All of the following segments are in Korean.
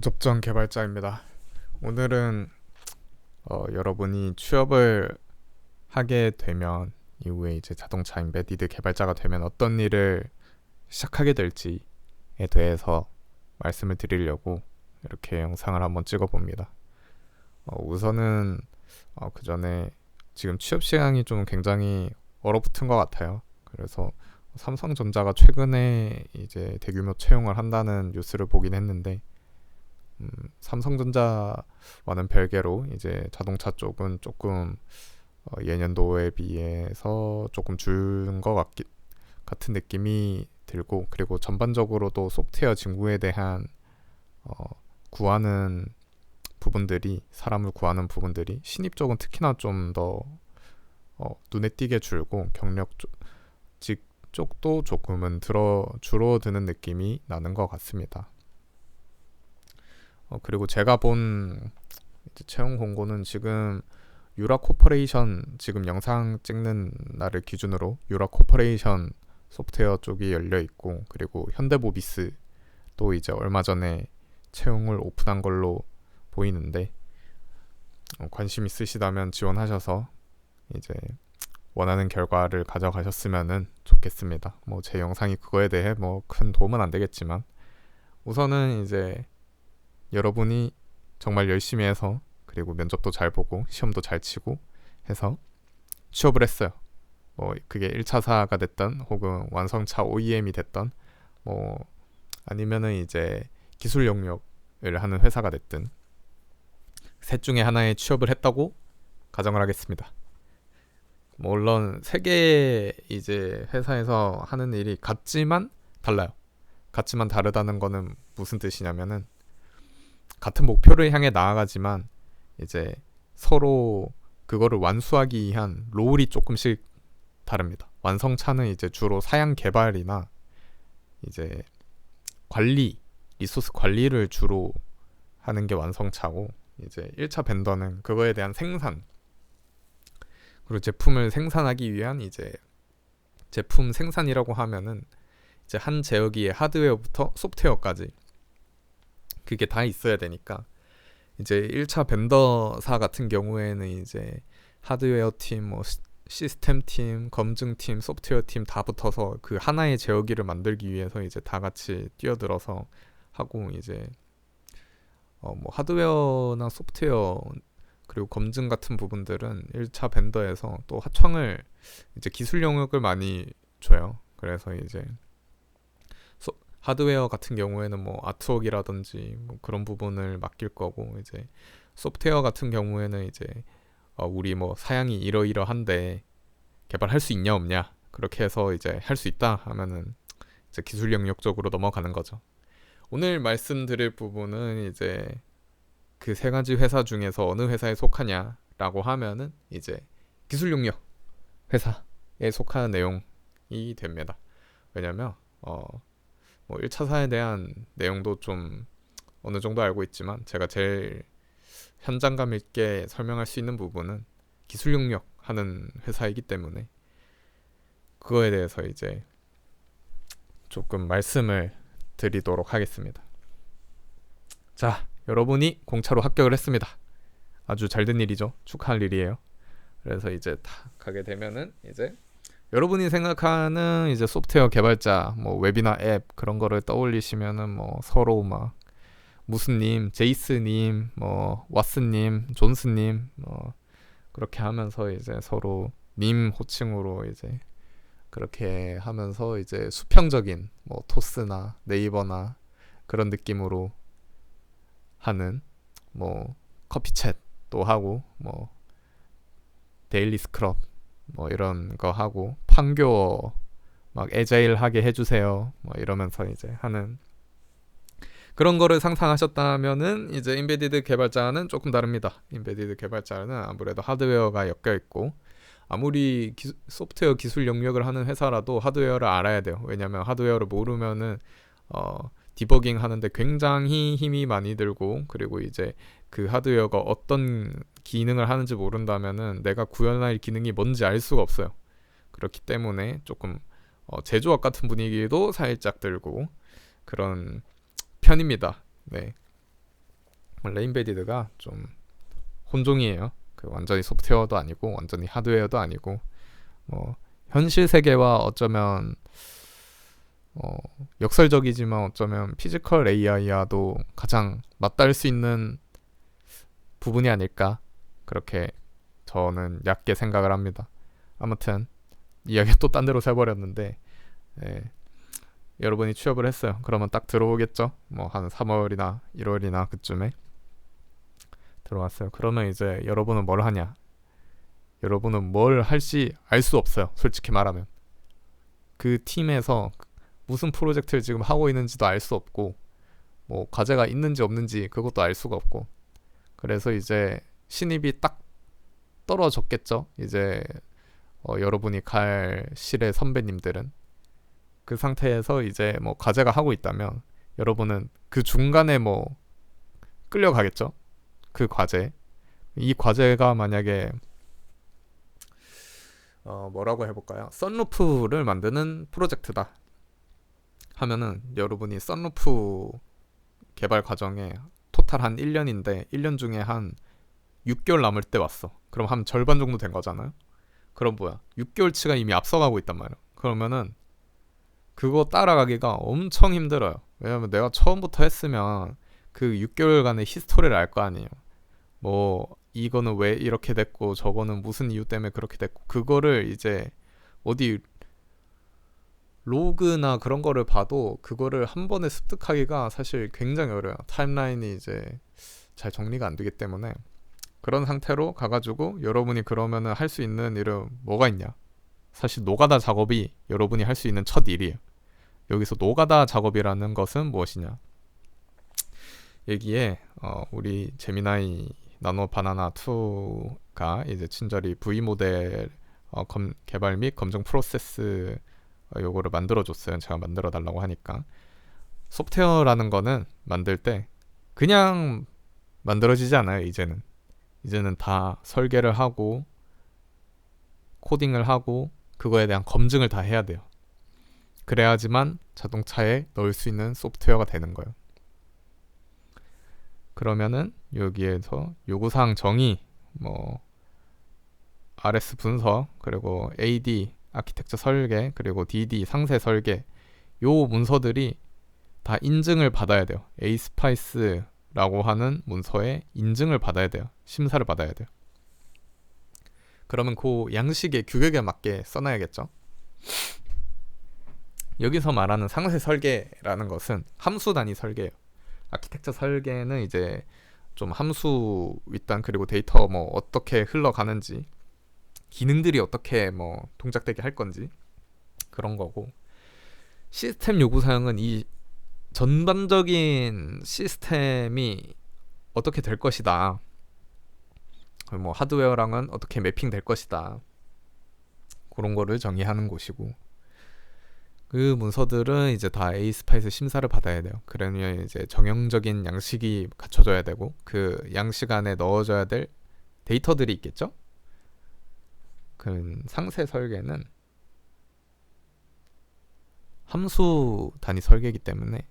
접전 개발자입니다. 오늘은 여러분이 취업을 하게 되면 이후에 이제 자동차 인베디드 개발자가 되면 어떤 일을 시작하게 될지에 대해서 말씀을 드리려고 이렇게 영상을 한번 찍어봅니다. 우선은 그 전에 지금 취업 시장이 좀 굉장히 얼어붙은 것 같아요. 그래서 삼성전자가 최근에 이제 대규모 채용을 한다는 뉴스를 보긴 했는데 삼성전자와는 별개로 이제 자동차 쪽은 조금 예년도에 비해서 조금 줄 것 같은 느낌이 들고, 그리고 전반적으로도 소프트웨어 직무에 대한 구하는 부분들이, 사람을 구하는 부분들이 신입 쪽은 특히나 좀 더 눈에 띄게 줄고, 직 쪽도 조금은 줄어드는 느낌이 나는 것 같습니다. 그리고 제가 본 채용 공고는 지금 유라 코퍼레이션, 지금 영상 찍는 날을 기준으로 유라 코퍼레이션 소프트웨어 쪽이 열려 있고, 그리고 현대모비스 또 이제 얼마 전에 채용을 오픈한 걸로 보이는데, 관심 있으시다면 지원하셔서 이제 원하는 결과를 가져가셨으면 좋겠습니다. 뭐 제 영상이 그거에 대해 뭐 큰 도움은 안 되겠지만, 우선은 이제 여러분이 정말 열심히 해서, 그리고 면접도 잘 보고 시험도 잘 치고 해서 취업을 했어요. 뭐 그게 1차사가 됐던, 혹은 완성차 OEM이 됐던, 뭐 아니면은 이제 기술 영역을 하는 회사가 됐든, 셋 중에 하나에 취업을 했다고 가정을 하겠습니다. 물론 세 개의 이제 회사에서 하는 일이 같지만 달라요. 같지만 다르다는 거는 무슨 뜻이냐면은, 같은 목표를 향해 나아가지만 이제 서로 그거를 완수하기 위한 롤이 조금씩 다릅니다. 완성차는 이제 주로 사양 개발이나 이제 리소스 관리를 주로 하는 게 완성차고, 이제 1차 벤더는 그거에 대한 생산, 그리고 제품을 생산하기 위한 이제 제품 생산이라고 하면은 이제 한 제어기의 하드웨어부터 소프트웨어까지 그게 다 있어야 되니까, 이제 1차 벤더사 같은 경우에는 이제 하드웨어 팀, 뭐 시스템 팀, 검증 팀, 소프트웨어 팀 다 붙어서 그 하나의 제어기를 만들기 위해서 이제 다 같이 뛰어들어서 하고, 이제 뭐 하드웨어나 소프트웨어 그리고 검증 같은 부분들은 1차 벤더에서 또 하청을, 이제 기술 영역을 많이 줘요. 그래서 이제 하드웨어 같은 경우에는 뭐 아트웍이라든지 뭐 그런 부분을 맡길 거고, 이제 소프트웨어 같은 경우에는 이제 우리 뭐 사양이 이러이러한데 개발할 수 있냐 없냐, 그렇게 해서 이제 할 수 있다 하면은 이제 기술 영역 쪽으로 넘어가는 거죠. 오늘 말씀드릴 부분은 이제 그 세 가지 회사 중에서 어느 회사에 속하냐라고 하면은 이제 기술 용역 회사에 속하는 내용이 됩니다. 왜냐면 뭐 1차사에 대한 내용도 좀 어느 정도 알고 있지만, 제가 제일 현장감 있게 설명할 수 있는 부분은 기술 용역 하는 회사이기 때문에, 그거에 대해서 이제 조금 말씀을 드리도록 하겠습니다. 자, 여러분이 공차로 합격을 했습니다. 아주 잘된 일이죠. 축하할 일이에요. 그래서 이제 다 가게 되면은 이제 여러분이 생각하는 이제 소프트웨어 개발자, 뭐 웹이나 앱 그런 거를 떠올리시면은 뭐 서로 막 무슨님, 제이스님, 뭐 왓슨님, 존스님, 뭐 그렇게 하면서 이제 서로 님 호칭으로 이제 그렇게 하면서 이제 수평적인 뭐 토스나 네이버나 그런 느낌으로 하는, 뭐 커피챗도 하고, 뭐 데일리 스크럽 뭐 이런 거 하고, 판교 막 애자일 하게 해주세요 뭐 이러면서 이제 하는 그런 거를 상상하셨다면은, 이제 인베디드 개발자는 조금 다릅니다. 인베디드 개발자는 아무래도 하드웨어가 엮여 있고, 아무리 소프트웨어 기술 영역을 하는 회사라도 하드웨어를 알아야 돼요. 왜냐면 하드웨어를 모르면은 디버깅 하는데 굉장히 힘이 많이 들고, 그리고 이제 그 하드웨어가 어떤 기능을 하는지 모른다면은 내가 구현할 기능이 뭔지 알 수가 없어요. 그렇기 때문에 조금 제조업 같은 분위기도 살짝 들고 그런 편입니다. 네. 레인베디드가 좀 혼종이에요. 그 완전히 소프트웨어도 아니고 완전히 하드웨어도 아니고 뭐 현실 세계와 어쩌면 역설적이지만 어쩌면 피지컬 AI와도 가장 맞닿을 수 있는 부분이 아닐까, 그렇게 저는 얕게 생각을 합니다. 아무튼 이야기가 또 딴 데로 새버렸는데, 예, 여러분이 취업을 했어요. 그러면 딱 들어오겠죠. 뭐 한 3월이나 1월이나 그쯤에 들어왔어요. 그러면 이제 여러분은 뭘 하냐? 여러분은 뭘 할지 알 수 없어요. 솔직히 말하면 그 팀에서 무슨 프로젝트를 지금 하고 있는지도 알 수 없고, 뭐 과제가 있는지 없는지 그것도 알 수가 없고. 그래서 이제 신입이 딱 떨어졌겠죠. 이제 여러분이 갈 실의 선배님들은 그 상태에서 이제 뭐 과제가 하고 있다면 여러분은 그 중간에 뭐 끌려가겠죠. 그 과제, 이 과제가 만약에 뭐라고 해볼까요? 썬루프를 만드는 프로젝트다 하면은 여러분이 썬루프 개발 과정에 토탈 한 1년인데 1년 중에 한 6개월 남을 때 왔어. 그럼 한 절반 정도 된 거잖아요. 그럼 뭐야? 6개월치가 이미 앞서가고 있단 말이야. 그러면은 그거 따라가기가 엄청 힘들어요. 왜냐면 내가 처음부터 했으면 그 6개월간의 히스토리를 알 거 아니에요. 뭐 이거는 왜 이렇게 됐고 저거는 무슨 이유 때문에 그렇게 됐고, 그거를 이제 어디 로그나 그런 거를 봐도 그거를 한 번에 습득하기가 사실 굉장히 어려워요. 타임라인이 이제 잘 정리가 안 되기 때문에. 그런 상태로 가가지고 여러분이 그러면은 할 수 있는 일은 뭐가 있냐? 사실 노가다 작업이 여러분이 할 수 있는 첫 일이에요. 여기서 노가다 작업이라는 것은 무엇이냐? 여기에 우리 제미나이 나노 바나나 2가 이제 친절히 V 모델 개발 및 검증 프로세스 요거를 만들어 줬어요. 제가 만들어 달라고 하니까. 소프트웨어라는 거는 만들 때 그냥 만들어지지 않아요. 이제는 다 설계를 하고 코딩을 하고 그거에 대한 검증을 다 해야 돼요. 그래야지만 자동차에 넣을 수 있는 소프트웨어가 되는 거예요. 그러면은 여기에서 요구사항 정의, 뭐 RS 분석, 그리고 AD 아키텍처 설계, 그리고 DD 상세 설계, 요 문서들이 다 인증을 받아야 돼요. 에이스파이스라고 하는 문서에 인증을 받아야 돼요. 심사를 받아야 돼요. 그러면 그 양식의 규격에 맞게 써놔야겠죠. 여기서 말하는 상세 설계라는 것은 함수 단위 설계예요. 아키텍처 설계는 이제 좀 함수 윗단, 그리고 데이터 뭐 어떻게 흘러가는지, 기능들이 어떻게 뭐 동작되게 할 건지 그런 거고, 시스템 요구 사항은 이 전반적인 시스템이 어떻게 될 것이다, 뭐 하드웨어랑은 어떻게 매핑될 것이다, 그런 거를 정의하는 곳이고, 그 문서들은 이제 다 에이스파이스 심사를 받아야 돼요. 그러면 이제 정형적인 양식이 갖춰져야 되고, 그 양식 안에 넣어줘야 될 데이터들이 있겠죠. 그 상세 설계는 함수 단위 설계이기 때문에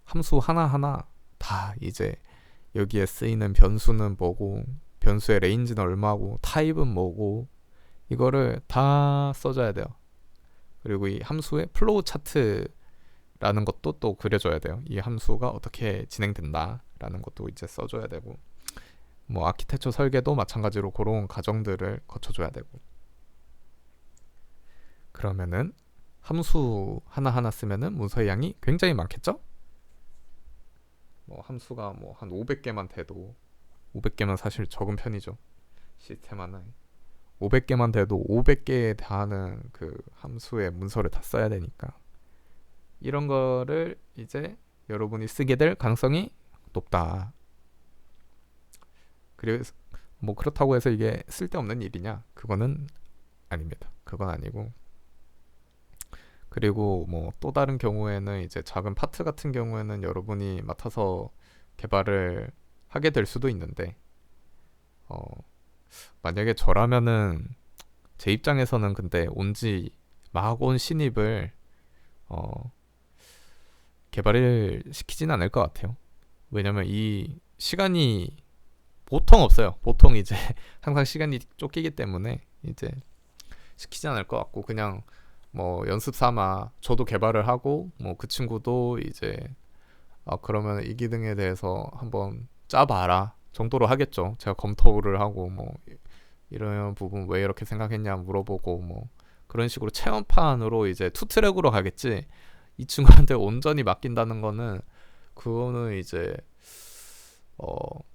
함수 하나하나 다 이제 여기에 쓰이는 변수는 뭐고, 변수의 레인지는 얼마고, 타입은 뭐고, 이거를 다 써줘야 돼요. 그리고 이 함수의 플로우 차트라는 것도 또 그려줘야 돼요. 이 함수가 어떻게 진행된다라는 것도 이제 써줘야 되고, 뭐 아키텍처 설계도 마찬가지로 그런 과정들을 거쳐줘야 되고. 그러면은 함수 하나하나 쓰면은 문서의 양이 굉장히 많겠죠? 뭐 함수가 뭐 한 500개만 돼도, 500개만 사실 적은 편이죠. 시스템 하나에 500개만 돼도 500개에 달하는 그 함수의 문서를 다 써야 되니까, 이런 거를 이제 여러분이 쓰게 될 가능성이 높다. 그래서 뭐 그렇다고 해서 이게 쓸데없는 일이냐? 그거는 아닙니다. 그건 아니고, 그리고 뭐 또 다른 경우에는 이제 작은 파트 같은 경우에는 여러분이 맡아서 개발을 하게 될 수도 있는데, 만약에 저라면은 제 입장에서는 근데 온지 막 온 신입을 개발을 시키진 않을 것 같아요. 왜냐면 이 시간이 보통 없어요. 보통 이제 항상 시간이 쫓기기 때문에 이제 시키지 않을 것 같고, 그냥 뭐 연습 삼아 저도 개발을 하고 뭐 그 친구도 이제 그러면 이 기능에 대해서 한번 짜봐라 정도로 하겠죠. 제가 검토를 하고 뭐 이런 부분 왜 이렇게 생각했냐 물어보고 뭐 그런 식으로 체험판으로 이제 투 트랙으로 가겠지. 이 친구한테 온전히 맡긴다는 거는, 그거는 이제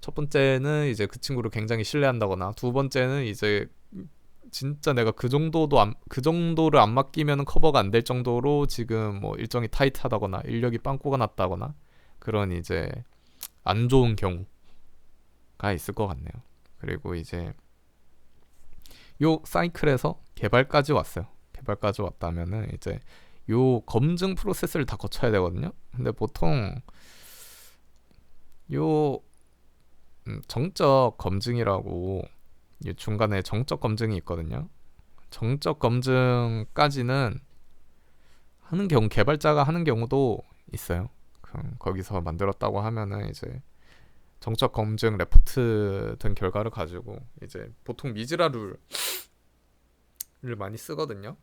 첫 번째는 이제 그 친구를 굉장히 신뢰한다거나, 두 번째는 이제 진짜 내가 그 정도를 안 맡기면 커버가 안 될 정도로 지금 뭐 일정이 타이트하다거나 인력이 빵꾸가 났다거나 그런 이제 안 좋은 경우가 있을 것 같네요. 그리고 이제 요 사이클에서 개발까지 왔어요. 개발까지 왔다면은 이제 요 검증 프로세스를 다 거쳐야 되거든요. 근데 보통 요 정적 검증이라고 중간에 정적 검증이 있거든요. 정적 검증까지는 하는 경우, 개발자가 하는 경우도 있어요. 그럼 거기서 만들었다고 하면은 이제 정적 검증 레포트 등 결과를 가지고 이제 보통 미즈라 룰을 많이 쓰거든요.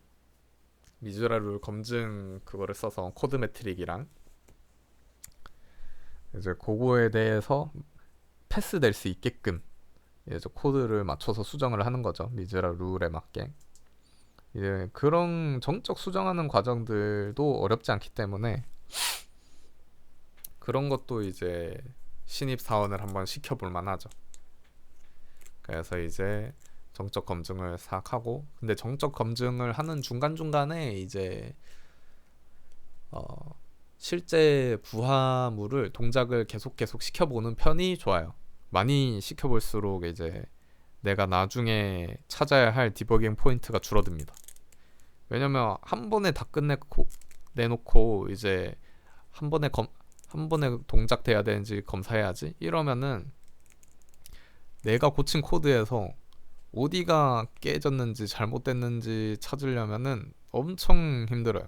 미즈라 룰 검증 그거를 써서 코드 매트릭이랑 이제 그거에 대해서 패스될 수 있게끔 이제 코드를 맞춰서 수정을 하는 거죠. 미즈라 룰에 맞게. 이제 그런 정적 수정하는 과정들도 어렵지 않기 때문에 그런 것도 이제 신입 사원을 한번 시켜볼 만하죠. 그래서 이제 정적 검증을 싹 하고, 근데 정적 검증을 하는 중간중간에 이제 실제 부하물을 동작을 계속 시켜보는 편이 좋아요. 많이 시켜볼수록 이제 내가 나중에 찾아야 할 디버깅 포인트가 줄어듭니다. 왜냐면 한 번에 다 내놓고 이제 한 번에 동작 돼야 되는지 검사해야지 이러면은 내가 고친 코드에서 어디가 깨졌는지 잘못됐는지 찾으려면은 엄청 힘들어요.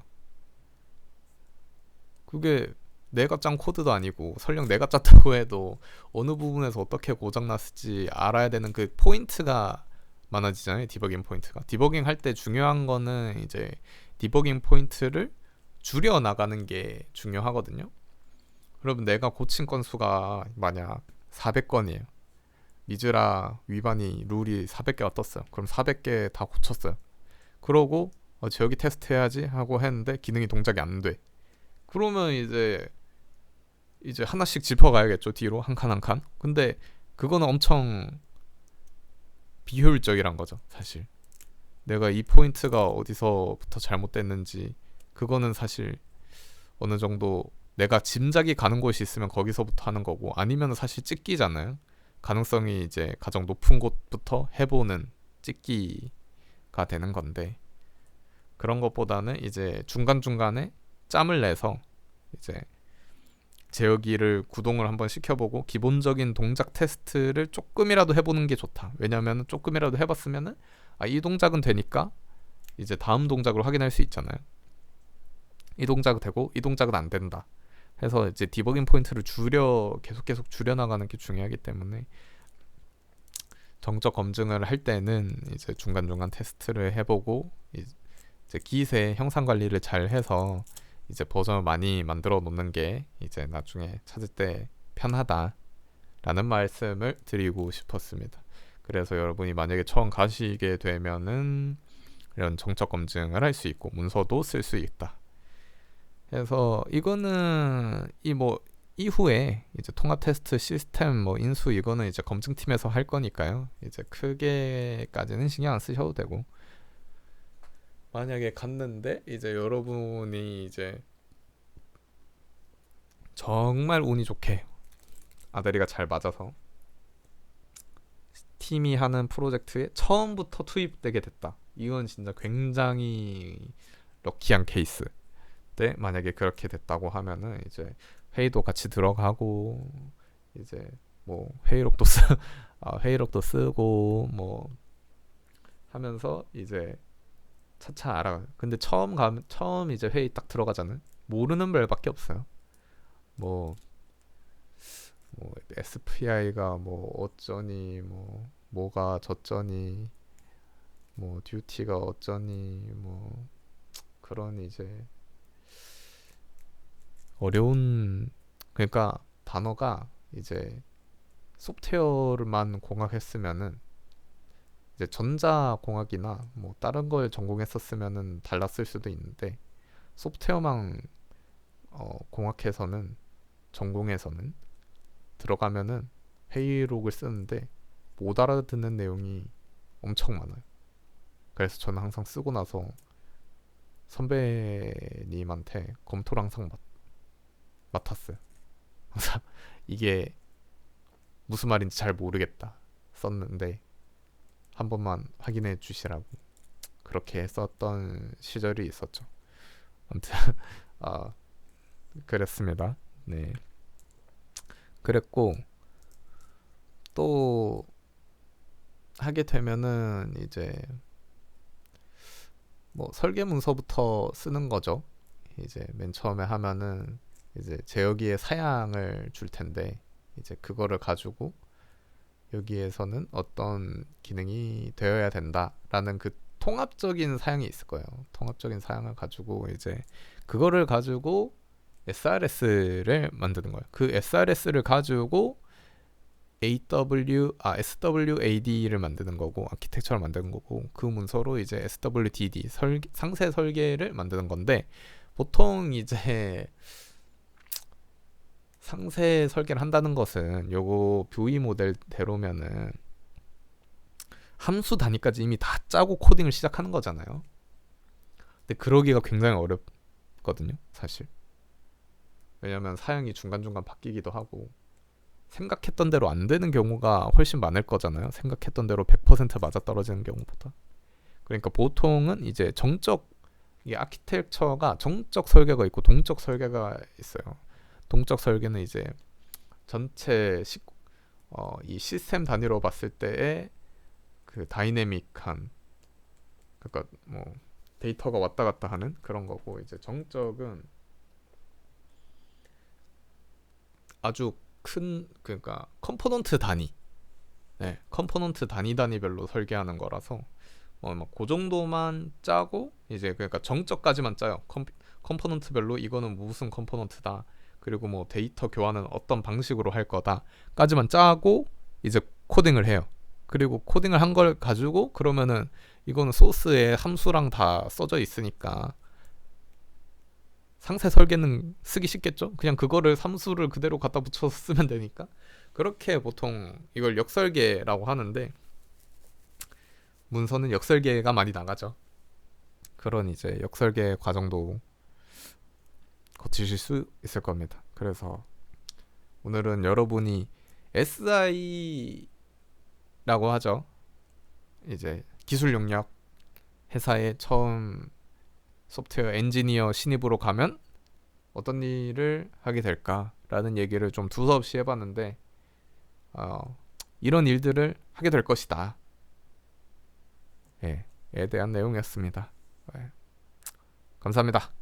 그게 내가 짠 코드도 아니고, 설령 내가 짰다고 해도 어느 부분에서 어떻게 고장났을지 알아야 되는 그 포인트가 많아지잖아요. 디버깅 포인트가. 디버깅 할 때 중요한 거는 이제 디버깅 포인트를 줄여 나가는 게 중요하거든요. 그러면 내가 고친 건수가 만약 400건이에요. 미즈라 위반이 룰이 400개가 떴어요. 그럼 400개 다 고쳤어요. 그러고 저 여기 테스트 해야지 하고 했는데 기능이 동작이 안 돼. 그러면 이제 하나씩 짚어가야겠죠. 뒤로 한 칸 한 칸. 근데 그거는 엄청 비효율적이란 거죠. 사실 내가 이 포인트가 어디서부터 잘못됐는지 그거는 사실 어느 정도 내가 짐작이 가는 곳이 있으면 거기서부터 하는 거고, 아니면 사실 찍기잖아요. 가능성이 이제 가장 높은 곳부터 해보는 찍기가 되는 건데, 그런 것보다는 이제 중간중간에 짬을 내서 이제 제어기를 구동을 한번 시켜보고 기본적인 동작 테스트를 조금이라도 해보는 게 좋다. 왜냐면 조금이라도 해봤으면은 이 동작은 되니까 이제 다음 동작으로 확인할 수 있잖아요. 이 동작은 되고 이 동작은 안 된다 해서 이제 디버깅 포인트를 계속 줄여나가는 게 중요하기 때문에 정적 검증을 할 때는 이제 중간중간 테스트를 해보고 이제 기세 형상 관리를 잘 해서 이제 버전을 많이 만들어 놓는 게 이제 나중에 찾을 때 편하다라는 말씀을 드리고 싶었습니다. 그래서 여러분이 만약에 처음 가시게 되면은 이런 정적 검증을 할 수 있고 문서도 쓸 수 있다. 그래서 이거는 이후에 이제 통합 테스트 시스템 인수 이거는 이제 검증팀에서 할 거니까요. 이제 크게까지는 신경 안 쓰셔도 되고, 만약에 갔는데 이제 여러분이 이제 정말 운이 좋게 아다리가 잘 맞아서 팀이 하는 프로젝트에 처음부터 투입되게 됐다. 이건 진짜 굉장히 럭키한 케이스. 때 만약에 그렇게 됐다고 하면은 이제 회의도 같이 들어가고 이제 회의록도 쓰고 하면서 이제 차차 알아. 근데 처음 이제 회의 딱 들어가잖아요. 모르는 별밖에 없어요. 뭐 뭐 SPI가 뭐 어쩌니 뭐 뭐가 저쩌니 뭐 듀티가 어쩌니 뭐 그런 이제 어려운 그러니까 단어가 이제 소프트웨어만 공학했으면은 이제 전자공학이나 뭐 다른 걸 전공했었으면은 달랐을 수도 있는데 소프트웨어만 공학해서는 전공에서는 들어가면은 회의록을 쓰는데 못 알아듣는 내용이 엄청 많아요. 그래서 저는 항상 쓰고 나서 선배님한테 검토를 항상 맡았어요. 항상 이게 무슨 말인지 잘 모르겠다 썼는데 한 번만 확인해 주시라고 그렇게 썼던 시절이 있었죠. 아무튼 아 그랬습니다. 네, 그랬고 또 하게 되면은 이제 뭐 설계 문서부터 쓰는 거죠. 이제 맨 처음에 하면은 이제 제 여기에 사양을 줄 텐데 이제 그거를 가지고 여기에서는 어떤 기능이 되어야 된다라는 그 통합적인 사양이 있을 거예요. 통합적인 사양을 가지고 이제 그거를 가지고 SRS를 만드는 거예요. 그 SRS를 가지고 SWAD를 만드는 거고 아키텍처를 만드는 거고 그 문서로 이제 SWDD 상세 설계를 만드는 건데 보통 이제 상세 설계를 한다는 것은 요거 뷰이 모델대로면은 함수 단위까지 이미 다 짜고 코딩을 시작하는 거잖아요. 근데 그러기가 굉장히 어렵거든요, 사실. 왜냐면 사양이 중간중간 바뀌기도 하고 생각했던 대로 안 되는 경우가 훨씬 많을 거잖아요. 생각했던 대로 100% 맞아떨어지는 경우보다. 그러니까 보통은 이제 이게 아키텍처가 정적 설계가 있고 동적 설계가 있어요. 동적 설계는 이제 전체 이 시스템 단위로 봤을 때의 그 다이내믹한 그러니까 뭐 데이터가 왔다 갔다 하는 그런 거고 이제 정적은 아주 큰 그러니까 컴포넌트 단위 컴포넌트 단위별로 설계하는 거라서 그 정도만 짜고 이제 그러니까 정적까지만 짜요. 컴포넌트별로 이거는 무슨 컴포넌트다. 그리고 뭐 데이터 교환은 어떤 방식으로 할 거다까지만 짜고 이제 코딩을 해요. 그리고 코딩을 한 걸 가지고 그러면은 이거는 소스에 함수랑 다 써져 있으니까 상세 설계는 쓰기 쉽겠죠? 그냥 그거를 함수를 그대로 갖다 붙여서 쓰면 되니까 그렇게 보통 이걸 역설계라고 하는데 문서는 역설계가 많이 나가죠. 그런 이제 역설계 과정도 거치실 수 있을 겁니다. 그래서 오늘은 여러분이 SI라고 하죠. 이제 기술 용역 회사에 처음 소프트웨어 엔지니어 신입으로 가면 어떤 일을 하게 될까라는 얘기를 좀 두서없이 해봤는데 이런 일들을 하게 될 것이다. 에 대한 내용이었습니다. 감사합니다.